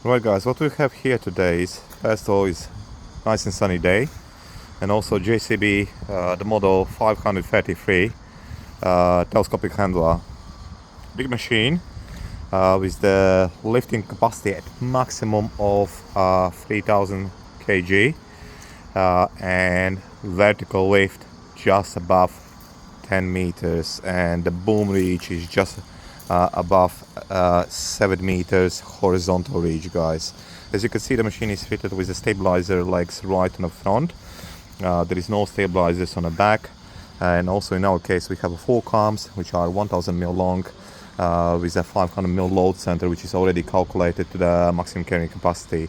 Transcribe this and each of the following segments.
Right guys, what we have here today is, first of all, is nice and sunny day, and also JCB, the model 533 telescopic handler. Big machine with the lifting capacity at maximum of 3000 kg and vertical lift just above 10 meters, and the boom reach is just above 7 meters horizontal reach, guys. As you can see, the machine is fitted with the stabilizer legs right on the front. There is no stabilizers on the back, and also in our case we have 4 arms which are 1000 mil long with a 500 mil load center, which is already calculated to the maximum carrying capacity.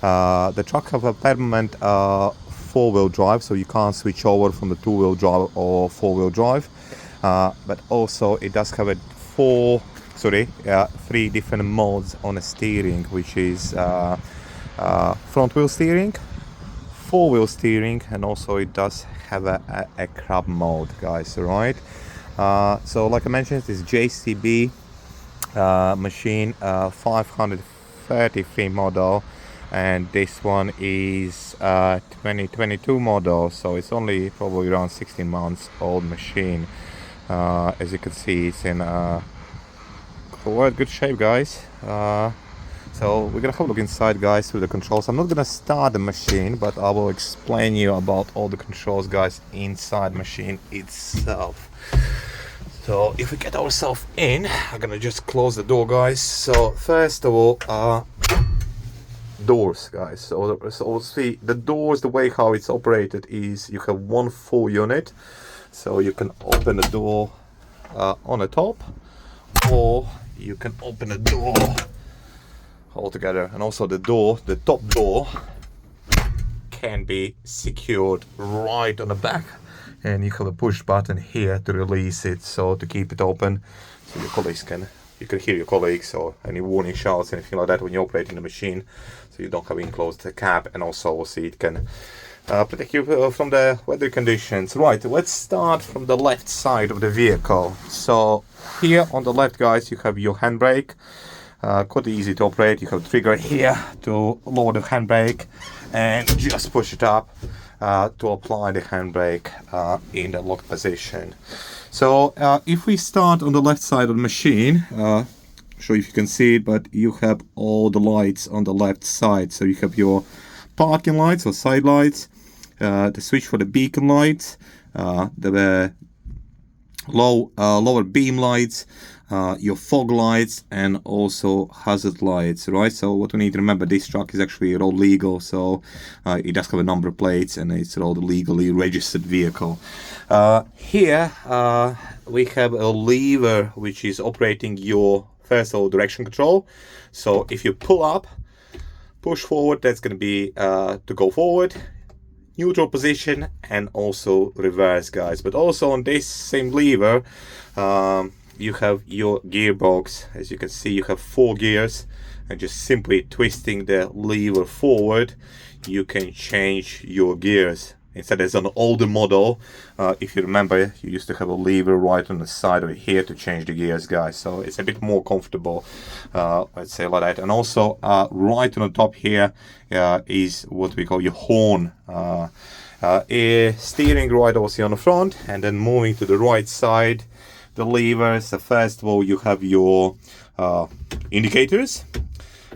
The truck have a permanent 4-wheel drive, so you can't switch over from the 2-wheel drive or 4-wheel drive, but also it does have a 3 different modes on the steering, which is front wheel steering, 4-wheel steering, and also it does have a crab mode, guys. Right, so like I mentioned, this JCB machine 533 model, and this one is 2022 model, so it's only probably around 16 months old machine. As you can see, it's in quite good shape, guys. So we're gonna have a look inside, guys, through the controls. I'm not gonna start the machine, but I will explain you about all the controls, guys, inside machine itself. So if we get ourselves in, I'm gonna just close the door, guys. So first of all, doors, guys. So see the doors, the way how it's operated is you have one full unit, so you can open the door on the top, or you can open the door all together. And also the top door can be secured right on the back, and you have a push button here to release it, so to keep it open, so your colleagues you can hear your colleagues or any warning shouts, anything like that when you're operating the machine, so you don't have enclosed cab. And also see it can protect you from the weather conditions. Right, let's start from the left side of the vehicle. So here on the left, guys, you have your handbrake, quite easy to operate. You have a trigger here to lower the handbrake, and just push it up to apply the handbrake in the locked position. So if we start on the left side of the machine, I'm sure if you can see it, but you have all the lights on the left side. So you have your parking lights or side lights, the switch for the beacon lights, the lower beam lights, your fog lights, and also hazard lights. Right, so what we need to remember, this truck is actually road legal, so it does have a number plates and it's a road legally registered vehicle. Here we have a lever which is operating your first of all direction control. So if you pull up, push forward, that's going to be to go forward, neutral position, and also reverse, guys. But also on this same lever you have your gearbox. As you can see, you have 4 gears, and just simply twisting the lever forward you can change your gears. Instead, as an older model, if you remember, you used to have a lever right on the side over here to change the gears, guys. So it's a bit more comfortable, let's say like that. And also right on the top here is what we call your horn. Steering right also on the front, and then moving to the right side, the levers. So first of all, you have your indicators.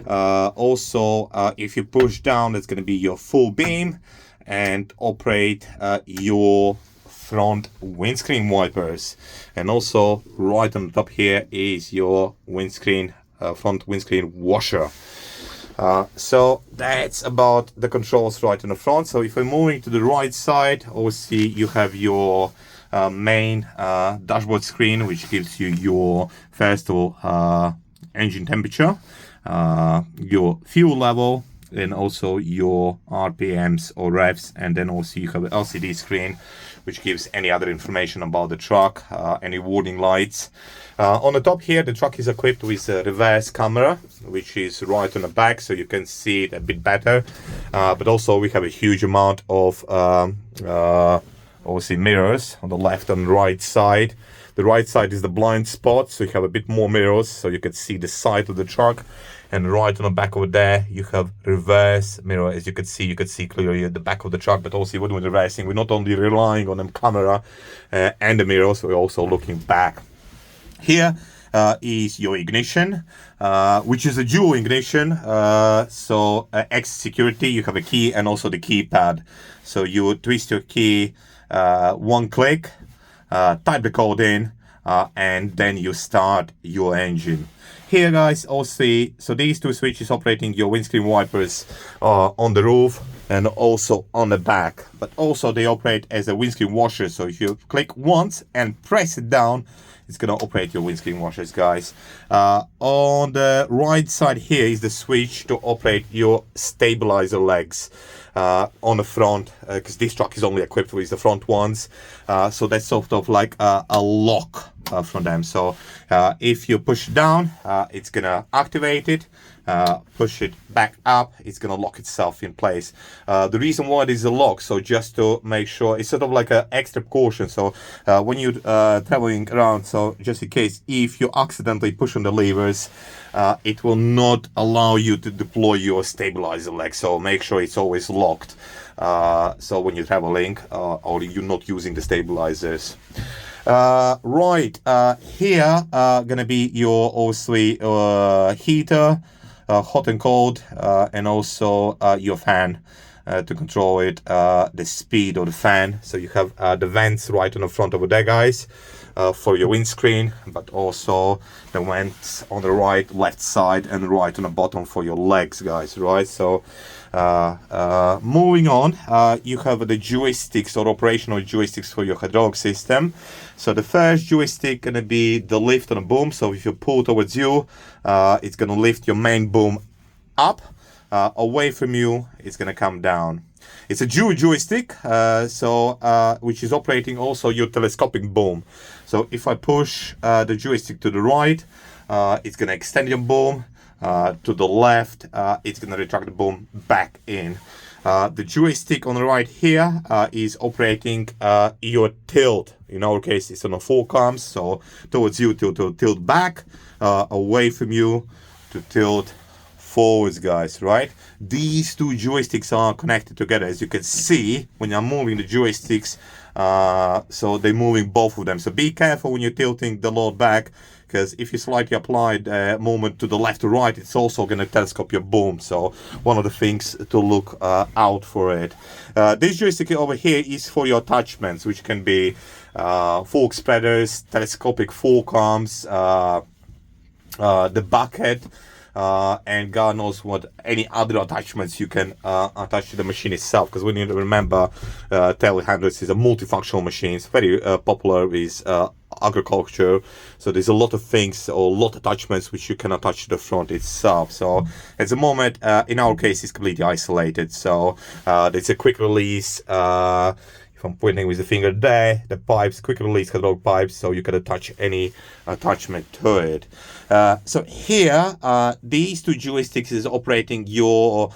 Also, if you push down, that's going to be your full beam, and operate your front windscreen wipers. And also right on the top here is your windscreen front windscreen washer. So that's about the controls right in the front. So if we're moving to the right side, obviously you have your main dashboard screen, which gives you your first of all engine temperature, your fuel level, and also your RPMs or revs. And then also you have an LCD screen which gives any other information about the truck, any warning lights. On the top here, the truck is equipped with a reverse camera, which is right on the back, so you can see it a bit better. But also we have a huge amount of obviously mirrors on the left and right side, The right side is the blind spot, so you have a bit more mirrors, so you can see the side of the truck. And right on the back over there, you have reverse mirror. As you can see clearly at the back of the truck. But also, when we're reversing, we're not only relying on the camera and the mirrors, we're also looking back. Here is your ignition, which is a dual ignition. So X security, you have a key and also the keypad. So you twist your key, one click, type the code in, and then you start your engine. Here, guys, also, so these two switches operating your windscreen wipers on the roof and also on the back, but also they operate as a windscreen washer. So if you click once and press it down, it's going to operate your windscreen washers, guys. On the right side here is the switch to operate your stabilizer legs on the front, because this truck is only equipped with the front ones. So that's sort of like a lock from them. So if you push it down, it's going to activate it. Push it back up, it's gonna lock itself in place. The reason why it is a lock, so just to make sure, it's sort of like an extra caution. So when you're traveling around, so just in case if you accidentally push on the levers, it will not allow you to deploy your stabilizer leg. So make sure it's always locked. So when you're traveling or you're not using the stabilizers. Here gonna be your obviously heater, hot and cold, and also your fan to control it, the speed of the fan. So you have the vents right on the front over there, guys, for your windscreen, but also the vents on the right, left side, and right on the bottom for your legs, guys, right? So moving on, you have the joysticks or operational joysticks for your hydraulic system. So the first joystick gonna be the lift on the boom. So if you pull towards you, it's gonna lift your main boom up. Away from you, it's gonna come down. It's a dual joystick, which is operating also your telescopic boom. So if I push the joystick to the right, it's gonna extend your boom. To the left, it's gonna retract the boom back in. The joystick on the right here is operating your tilt. In our case, it's on a 4 cams, so towards you to tilt back, away from you to tilt forwards, guys, right? These two joysticks are connected together, as you can see when I'm moving the joysticks. So they're moving both of them. So be careful when you're tilting the load back, because if you slightly apply the movement to the left or right, it's also going to telescope your boom. So one of the things to look out for it. This joystick over here is for your attachments, which can be fork spreaders, telescopic fork arms, the bucket, and God knows what any other attachments you can attach to the machine itself, because we need to remember telehandlers is a multifunctional machine. It's very popular with agriculture, so there's a lot of things or a lot of attachments which you can attach to the front itself. So at the moment, in our case, it's completely isolated. So there's a quick release. If I'm pointing with the finger there, the pipes, quick release hydraulic pipes, so you can attach any attachment to it. So here, these two joysticks is operating your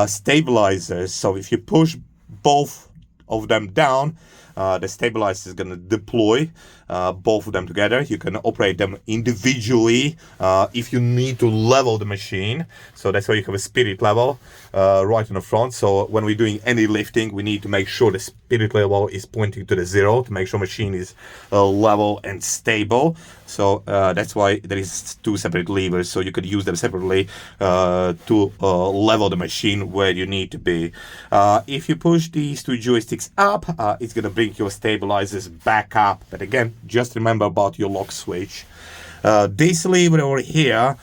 stabilizers. So if you push both of them down, the stabilizer is going to deploy both of them together. You can operate them individually if you need to level the machine. So that's why you have a spirit level right in the front. So when we're doing any lifting, we need to make sure the spirit level is pointing to the 0 to make sure machine is level and stable. So that's why there is 2 separate levers. So you could use them separately to level the machine where you need to be. If you push these 2 joysticks up, it's going to bring your stabilizers back up. But again, just remember about your lock switch. This lever over here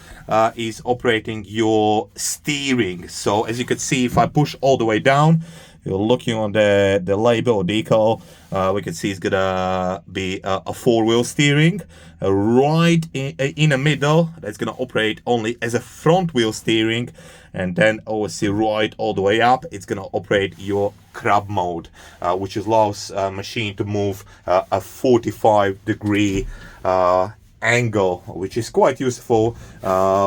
is operating your steering. So as you can see, if I push all the way down, you're looking on the label or decal, we can see it's gonna be a 4-wheel steering. Right in the middle, that's gonna operate only as a front wheel steering, and then obviously right all the way up, it's gonna operate your crab mode, which allows machine to move a 45-degree angle, which is quite useful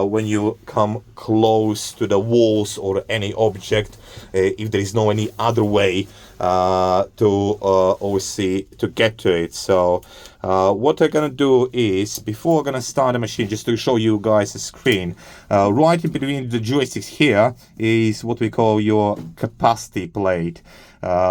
when you come close to the walls or any object, if there is no any other way to obviously to get to it. So what I'm gonna do is, before I'm gonna start the machine, just to show you guys a screen, right in between the joysticks here is what we call your capacity plate,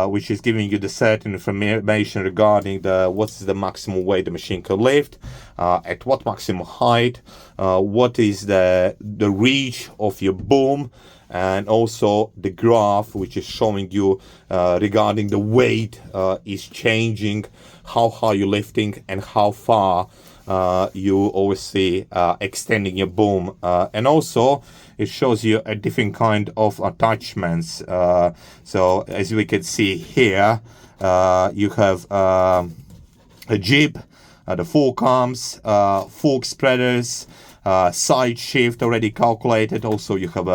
which is giving you the certain information regarding what's the maximum weight the machine can lift, at what maximum height, what is the reach of your boom, and also the graph which is showing you regarding the weight is changing, how high you're lifting and how far you obviously extending your boom, and also it shows you a different kind of attachments. So as we can see here, you have a jib, the fork arms, fork spreaders, side shift already calculated. Also you have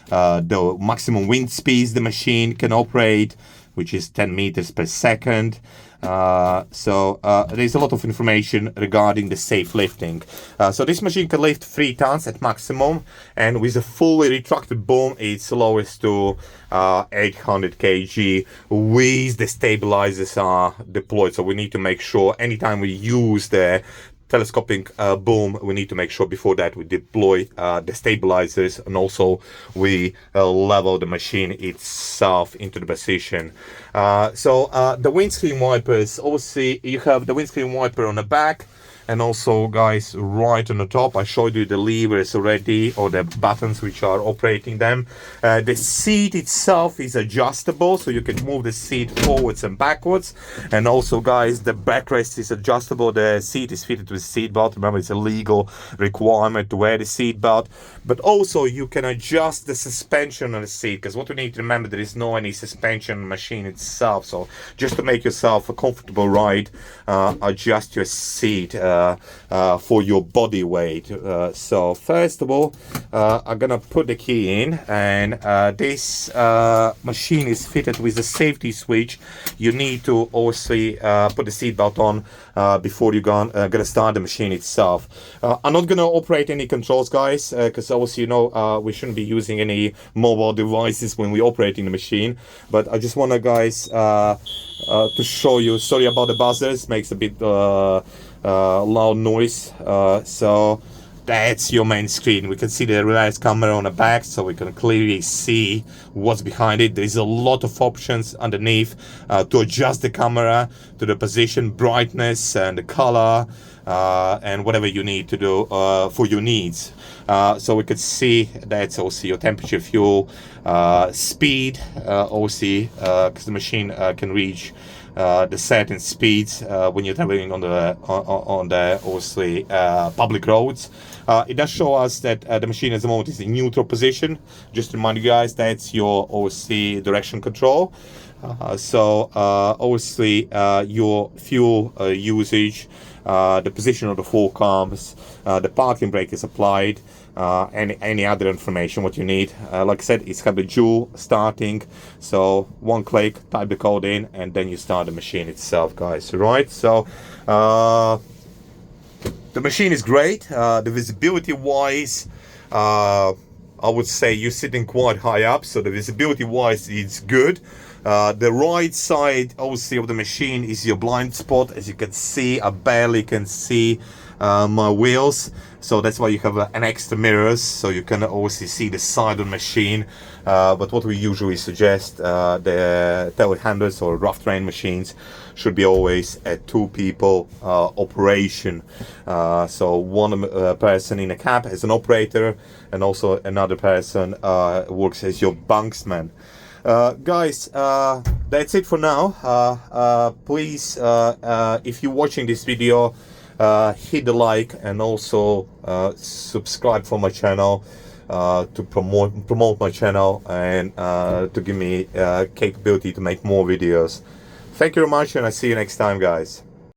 the maximum wind speeds the machine can operate, which is 10 meters per second. So there's a lot of information regarding the safe lifting. So this machine can lift 3 tons at maximum, and with a fully retracted boom it's lowest to 800 kg with the stabilizers are deployed. So we need to make sure anytime we use the telescoping boom, we need to make sure before that we deploy the stabilizers, and also we level the machine itself into the position. So the windscreen wipers, obviously you have the windscreen wiper on the back, and also guys right on the top I showed you the levers already, or the buttons which are operating them. The seat itself is adjustable, so you can move the seat forwards and backwards, and also guys the backrest is adjustable. The seat is fitted with seat belt. Remember, it's a legal requirement to wear the seat belt, but also you can adjust the suspension on the seat, because what we need to remember, there is no any suspension machine itself. So just to make yourself a comfortable ride, adjust your seat for your body weight. So first of all, I'm gonna put the key in, and this machine is fitted with a safety switch. You need to obviously put the seatbelt on before you're gonna start the machine itself. I'm not gonna operate any controls, guys, because obviously you know we shouldn't be using any mobile devices when we're operating the machine. But I just wanna, guys, to show you. Sorry about the buzzers, makes a bit loud noise. So that's your main screen. We can see the reverse camera on the back, so we can clearly see what's behind it. There is a lot of options underneath to adjust the camera to the position, brightness, and the color, and whatever you need to do for your needs. So we could see that's also your temperature, fuel, speed, obviously, because the machine can reach the certain speeds when you're traveling on the obviously public roads. It does show us that the machine at the moment is in neutral position. Just to remind you guys, that's your obviously direction control. So obviously your fuel usage, the position of the fork arms, the parking brake is applied, any other information what you need. Like I said, it's got the dual starting, so one click, type the code in, and then you start the machine itself, guys. Right, so the machine is great. The visibility wise, I would say you're sitting quite high up, so the visibility wise it's good. The right side obviously of the machine is your blind spot. As you can see, I barely can see my wheels, so that's why you have an extra mirrors, so you can obviously see the side of the machine. But what we usually suggest, the telehandlers or rough terrain machines should be always a 2 people operation. So one person in a cab as an operator, and also another person works as your banksman. Guys, that's it for now. Please, if you're watching this video, hit the like, and also subscribe for my channel to promote my channel, and to give me capability to make more videos. Thank you very much, and I see you next time, guys.